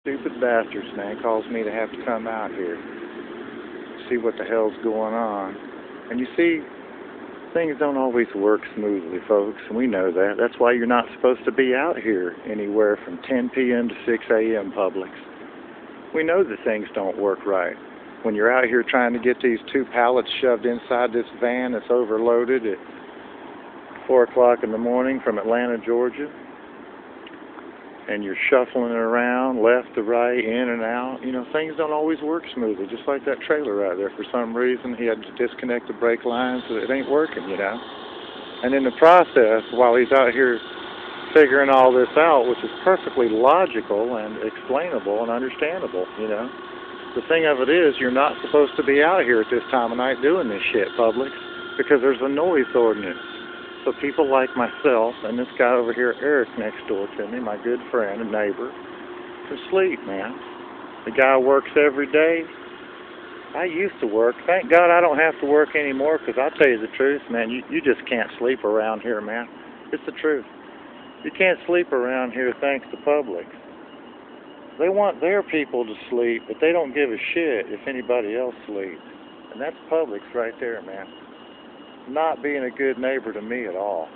Stupid bastards, man, calls me to have to come out here, see what the hell's going on. And you see, things don't always work smoothly, folks, and we know that. That's why you're not supposed to be out here anywhere from 10 p.m. to 6 a.m. Publix. We know that things don't work right. When you're out here trying to get these 2 pallets shoved inside this van that's overloaded at 4 o'clock in the morning from Atlanta, Georgia, and you're shuffling it around left to right, in and out, things don't always work smoothly, just like that trailer right there. For some reason, he had to disconnect the brake lines, so it ain't working. And in the process, while he's out here figuring all this out, which is perfectly logical and explainable and understandable, the thing of it is, you're not supposed to be out here at this time of night doing this shit, Publix, because there's a noise ordinance. So people like myself and this guy over here, Eric, next door to me, my good friend and neighbor, can sleep, man. The guy works every day. I used to work. Thank God I don't have to work anymore, because I'll tell you the truth, man, you just can't sleep around here, man. It's the truth. You can't sleep around here thanks to Publix. They want their people to sleep, but they don't give a shit if anybody else sleeps. And that's Publix right there, man. Not being a good neighbor to me at all.